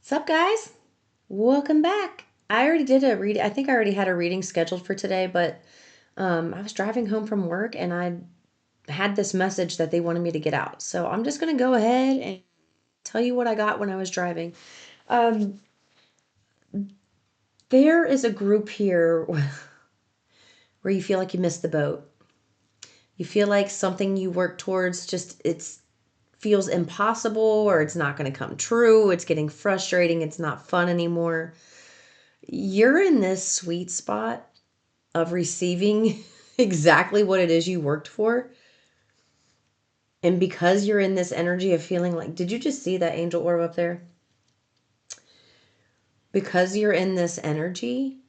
What's up, guys? Welcome back. I already did a read. I think I already had a reading scheduled for today, but I was driving home from work and I had this message that they wanted me to get out. So I'm just going to go ahead and tell you what I got when I was driving. Um, there is a group here where you feel like you missed the boat. You feel like something you work towards just it's feels impossible or it's not going to come true. It's getting frustrating. It's not fun anymore. You're in this sweet spot of receiving exactly what it is you worked for. And because you're in this energy of feeling like, did you just see that angel orb up there? Because you're in this energy,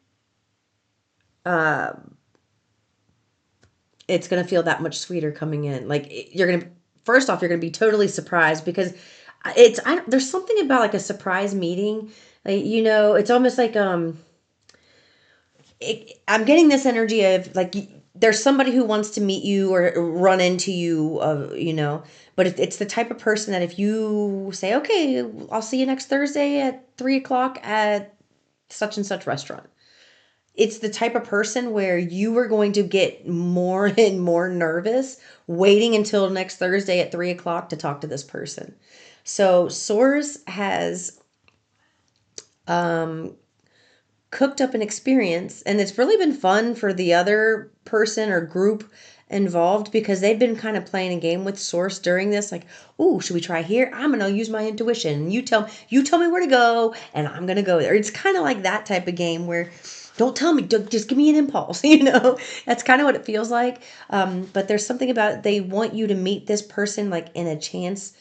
uh, it's going to feel that much sweeter coming in. Like you're going to, first off, you're going to be totally surprised because there's something about like a surprise meeting. Like, it's almost like, I'm getting this energy of like there's somebody who wants to meet you or run into you, but if it's the type of person that if you say, okay, I'll see you next Thursday at 3 o'clock at such and such restaurant, it's the type of person where you are going to get more and more nervous waiting until next Thursday at 3 o'clock to talk to this person. So Source has um, cooked up an experience, and it's really been fun for the other person or group involved because they've been kind of playing a game with Source during this, like, oh, should we try here? I'm gonna use my intuition. You tell me where to go and I'm gonna go there. It's kind of like that type of game where don't tell me, just give me an impulse. That's kind of what it feels like. But there's something about they want you to meet this person like in a chance,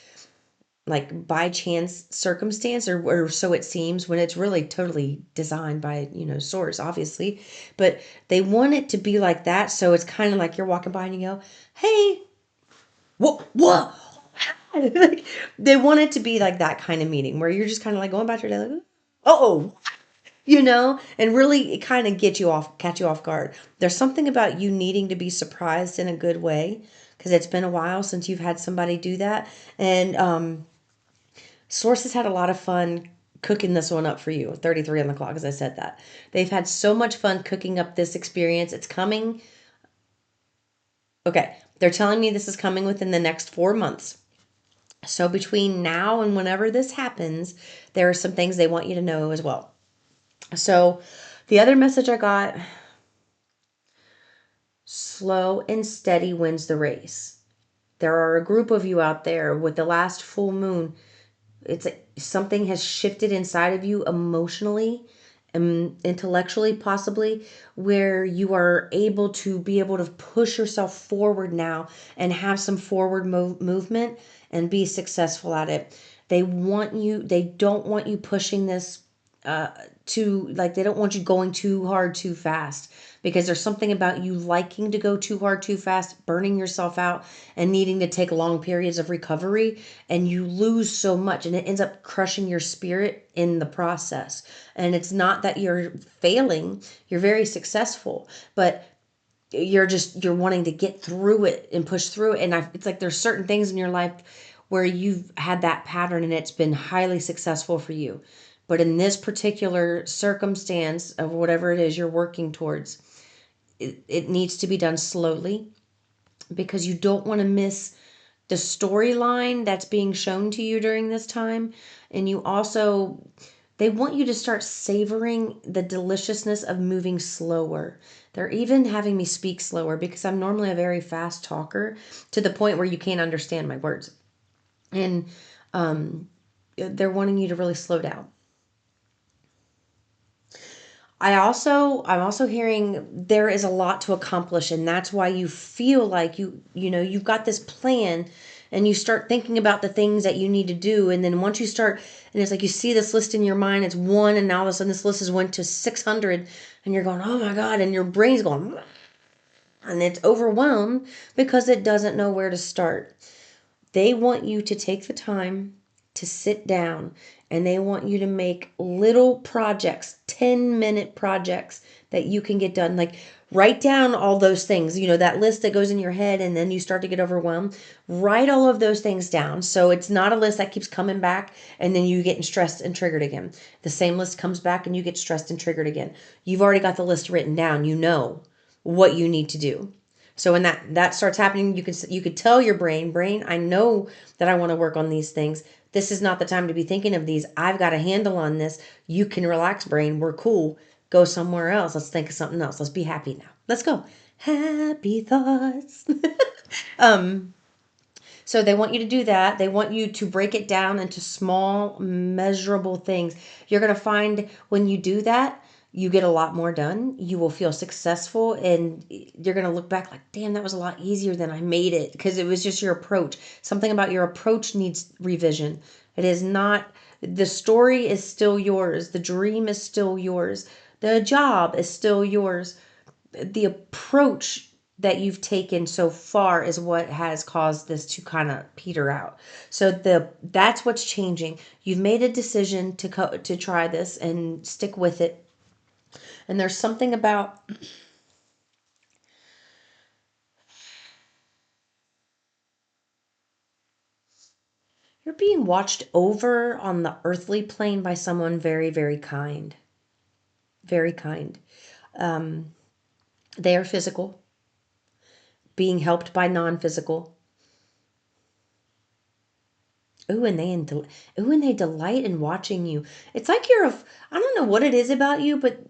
like by chance circumstance, or so it seems, when it's really totally designed by Source, obviously. But they want it to be like that, so it's kind of like you're walking by and you go, hey, what like, they want it to be like that kind of meeting where you're just kind of like going about your day like, oh, and really it kind of catch you off guard. There's something about you needing to be surprised in a good way because it's been a while since you've had somebody do that. And Source has had a lot of fun cooking this one up for you. 33 on the clock, as I said that. They've had so much fun cooking up this experience. It's coming. Okay. They're telling me this is coming within the next 4 months. So between now and whenever this happens, there are some things they want you to know as well. So the other message I got, slow and steady wins the race. There are a group of you out there with the last full moon. It's like something has shifted inside of you emotionally and intellectually, possibly, where you are able to push yourself forward now and have some forward movement and be successful at it. They don't want you pushing this uh they don't want you going too hard too fast, because there's something about you liking to go too hard too fast, burning yourself out and needing to take long periods of recovery, and you lose so much and it ends up crushing your spirit in the process. And it's not that you're failing, you're very successful, but you're wanting to get through it and push through it. And it's like there's certain things in your life where you've had that pattern and it's been highly successful for you. But in this particular circumstance of whatever it is you're working towards, it needs to be done slowly, because you don't want to miss the storyline that's being shown to you during this time. And they want you to start savoring the deliciousness of moving slower. They're even having me speak slower because I'm normally a very fast talker, to the point where you can't understand my words. And they're wanting you to really slow down. I'm also hearing there is a lot to accomplish, and that's why you feel like you've got this plan, and you start thinking about the things that you need to do. And then once you start, and it's like you see this list in your mind, it's one, and now all of a sudden this list has went to 600, and you're going, oh my God, and your brain's going, and it's overwhelmed because it doesn't know where to start. They want you to take the time to sit down, and they want you to make little projects, 10-minute projects that you can get done. Like Write down all those things, that list that goes in your head and then you start to get overwhelmed. Write all of those things down. So it's not a list that keeps coming back and then you getting stressed and triggered again. The same list comes back and you get stressed and triggered again. You've already got the list written down. You know what you need to do. So when that starts happening, you could tell your brain, I know that I want to work on these things. This is not the time to be thinking of these. I've got a handle on this. You can relax, brain. We're cool. Go somewhere else. Let's think of something else. Let's be happy now. Let's go. Happy thoughts. um, so they want you to do that. They want you to break it down into small, measurable things. You're going to find when you do that, you get a lot more done. You will feel successful and you're going to look back like, damn, that was a lot easier than I made it because it was just your approach. Something about your approach needs revision. It is not, the story is still yours. The dream is still yours. The job is still yours. The approach that you've taken so far is what has caused this to kind of peter out. So that's what's changing. You've made a decision to try this and stick with it. And there's something about you're being watched over on the earthly plane by someone very, very kind. Very kind. They are physical, being helped by non-physical. Ooh, and they delight in watching you. It's like I don't know what it is about you, but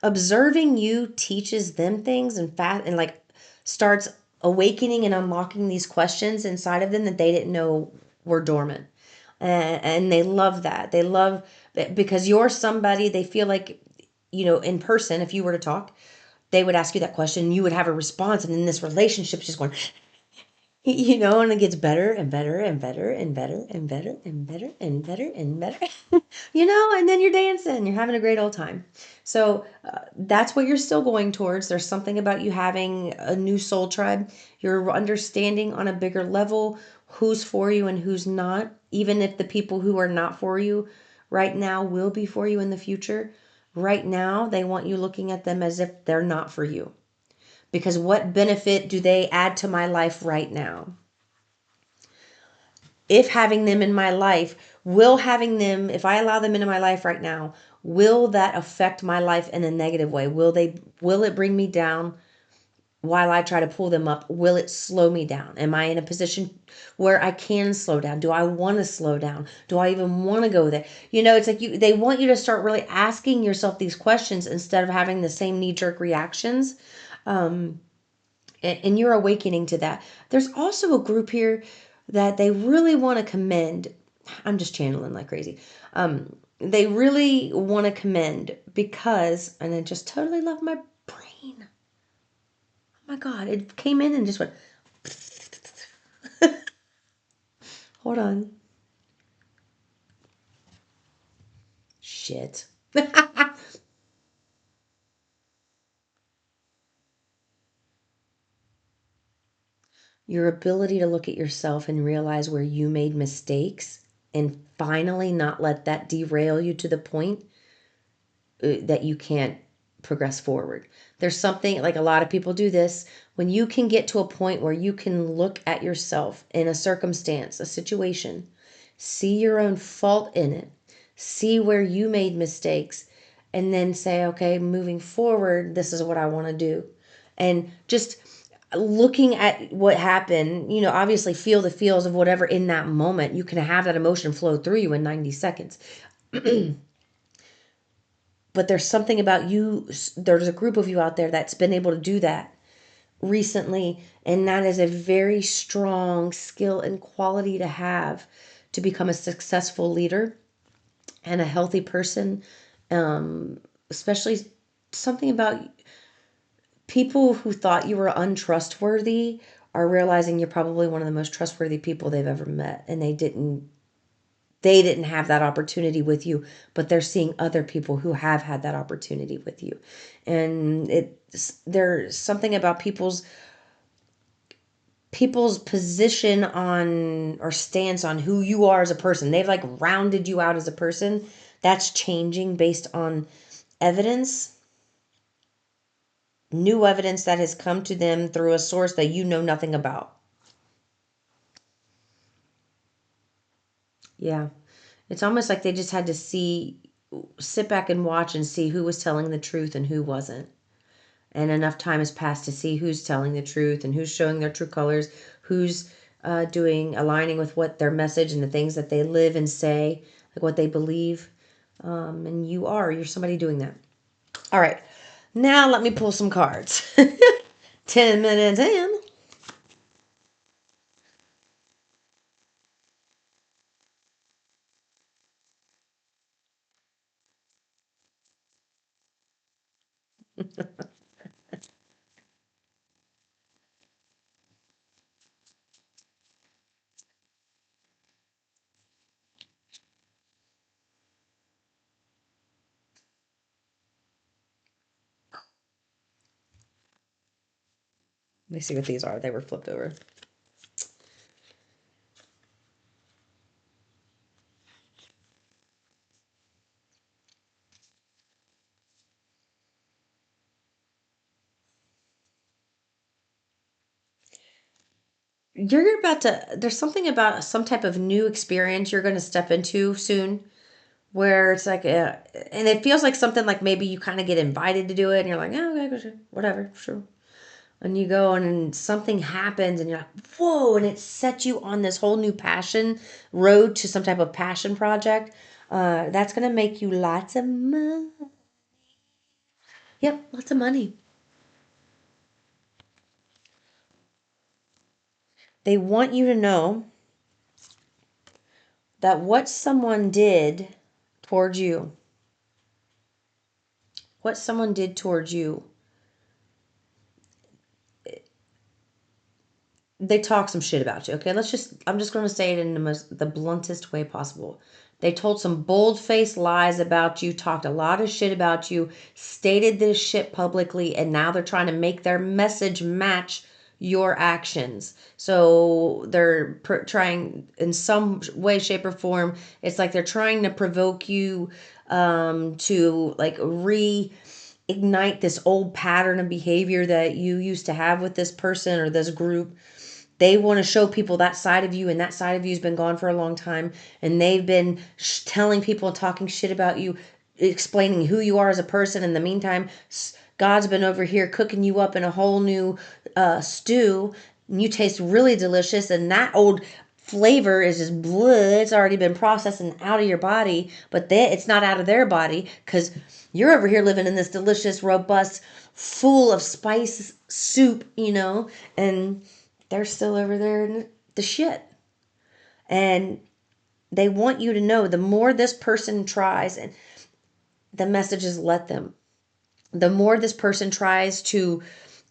observing you teaches them things and like starts awakening and unlocking these questions inside of them that they didn't know were dormant. And they love that. They love that because you're somebody they feel like, in person, if you were to talk, they would ask you that question, and you would have a response, and then this relationship's just going, and it gets better and better and better and better and better and better and better and better, and then you're dancing, you're having a great old time. So that's what you're still going towards. There's something about you having a new soul tribe. You're understanding on a bigger level who's for you and who's not, even if the people who are not for you right now will be for you in the future. Right now, they want you looking at them as if they're not for you. Because what benefit do they add to my life right now? If having them in my life, if I allow them into my life right now, will that affect my life in a negative way? Will it bring me down while I try to pull them up? Will it slow me down? Am I in a position where I can slow down? Do I want to slow down? Do I even want to go there? It's like they want you to start really asking yourself these questions instead of having the same knee-jerk reactions. And you're awakening to that. There's also a group here that they really want to commend. I'm just channeling like crazy. They really want to commend because, and I just totally love my brain. Oh my God, it came in and just went. Hold on. Shit. Your ability to look at yourself and realize where you made mistakes and finally not let that derail you to the point that you can't progress forward. There's something like a lot of people do this when you can get to a point where you can look at yourself in a circumstance, a situation, see your own fault in it, see where you made mistakes, and then say, okay, moving forward, this is what I want to do. And just looking at what happened, obviously feel the feels of whatever in that moment. You can have that emotion flow through you in 90 seconds. But there's something about you, there's a group of you out there that's been able to do that recently, and that is a very strong skill and quality to have to become a successful leader and a healthy person. Especially something about people who thought you were untrustworthy are realizing you're probably one of the most trustworthy people they've ever met, and they didn't have that opportunity with you, but they're seeing other people who have had that opportunity with you. And there's something about people's position on or stance on who you are as a person. They've like rounded you out as a person. That's changing based on evidence. New evidence that has come to them through a source that you know nothing about. Yeah. It's almost like they just had to sit back and watch and see who was telling the truth and who wasn't. And enough time has passed to see who's telling the truth and who's showing their true colors, who's aligning with what their message and the things that they live and say, like what they believe. And you're somebody doing that. All right. Now let me pull some cards. 10 minutes in. Let me see what these are. They were flipped over. There's something about some type of new experience you're going to step into soon where it's like, and it feels like something like maybe you kind of get invited to do it and you're like, oh, okay, sure, whatever, sure. And you go and something happens and you're like, whoa, and it sets you on this whole new passion road to some type of passion project. That's going to make you lots of money. Yep, lots of money. They want you to know that what someone did towards you, what someone did towards you, they talk some shit about you. Okay, I'm just going to say it in the bluntest way possible. They told some bold-faced lies about you, talked a lot of shit about you, stated this shit publicly, and now they're trying to make their message match your actions. So they're trying in some way, shape, or form. It's like they're trying to provoke you to like reignite this old pattern of behavior that you used to have with this person or this group. They want to show people that side of you, and that side of you has been gone for a long time, and they've been telling people and talking shit about you, explaining who you are as a person. In the meantime, God's been over here cooking you up in a whole new stew, and you taste really delicious, and that old flavor is just blood. It's already been processed and out of your body, but it's not out of their body because you're over here living in this delicious, robust, full of spice soup, and they're still over there in the shit. And they want you to know the more this person tries, and the message is let them. The more this person tries to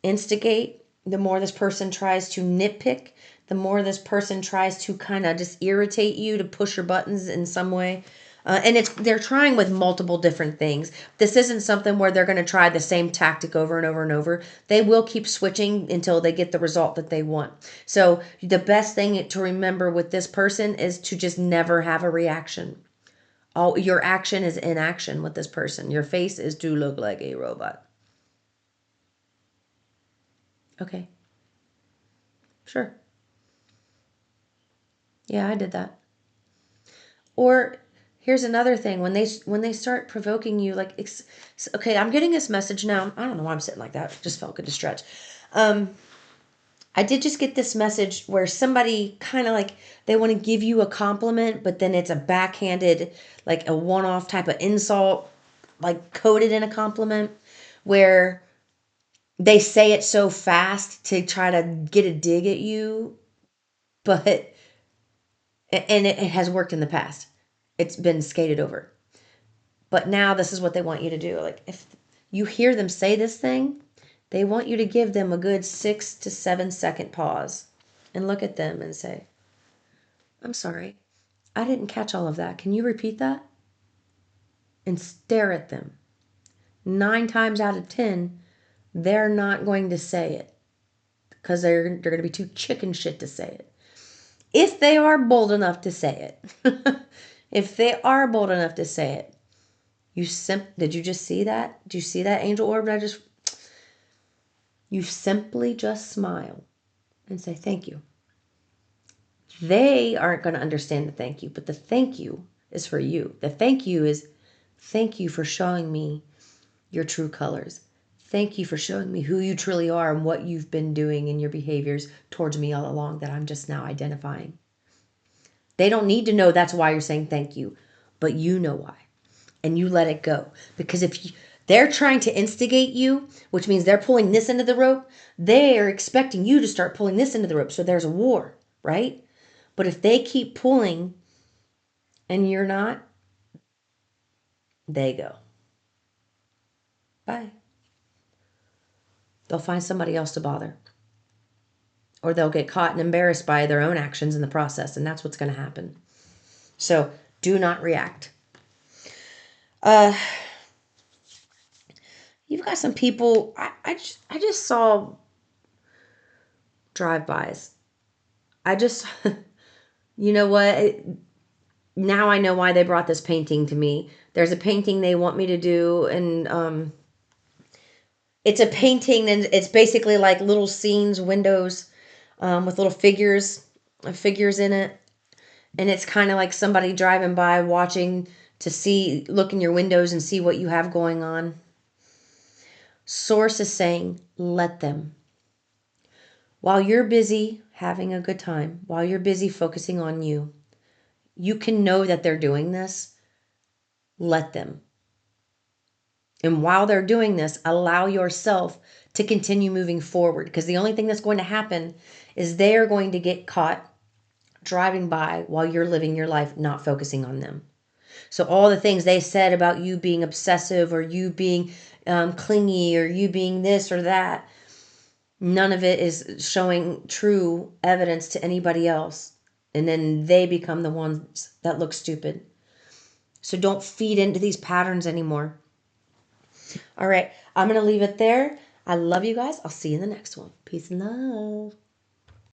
instigate, the more this person tries to nitpick, the more this person tries to kind of just irritate you to push your buttons in some way. And they're trying with multiple different things. This isn't something where they're going to try the same tactic over and over and over. They will keep switching until they get the result that they want. So the best thing to remember with this person is to just never have a reaction. All your action is inaction with this person. Your face is to look like a robot. Okay, sure. Yeah, I did that. Or here's another thing when they start provoking you, like okay, I'm getting this message now. I don't know why I'm sitting like that. It just felt good to stretch. Um, I did just get this message where somebody kind of like they want to give you a compliment, but then it's a backhanded, like a one-off type of insult, like coded in a compliment, where they say it so fast to try to get a dig at you, but and it has worked in the past. It's been skated over. But now this is what they want you to do. Like if you hear them say this thing, they want you to give them a good 6 to 7 second pause and look at them and say, I'm sorry, I didn't catch all of that. Can you repeat that? And stare at them. 9 times out of 10, they're not going to say it because they're going to be too chicken shit to say it. If they are bold enough to say it, if they are bold enough to say it, did you just see that? Did you see that angel orb? I just You simply just smile and say thank you. They aren't going to understand the thank you, but the thank you is for you. The thank you is thank you for showing me your true colors. Thank you for showing me who you truly are and what you've been doing in your behaviors towards me all along that I'm just now identifying. They don't need to know that's why you're saying thank you, but you know why. And you let it go. Because if they're trying to instigate you, which means they're pulling this into the rope, they are expecting you to start pulling this into the rope. So there's a war, right? But if they keep pulling and you're not, they go. Bye. They'll find somebody else to bother. Or they'll get caught and embarrassed by their own actions in the process. And that's what's going to happen. So do not react. You've got some people, I just saw drive-bys. You know what? Now I know why they brought this painting to me. There's a painting they want me to do, and it's a painting, and it's basically like little scenes, windows, with little figures in it. And it's kind of like somebody driving by watching to see, look in your windows and see what you have going on. Source is saying, let them. While you're busy having a good time, while you're busy focusing on you, you can know that they're doing this. Let them. And while they're doing this, allow yourself to continue moving forward. Because the only thing that's going to happen is they are going to get caught driving by while you're living your life, not focusing on them. So all the things they said about you being obsessive or you being clingy or you being this or that, none of it is showing true evidence to anybody else. And then they become the ones that look stupid. So don't feed into these patterns anymore. All right, I'm going to leave it there. I love you guys. I'll see you in the next one. Peace and love.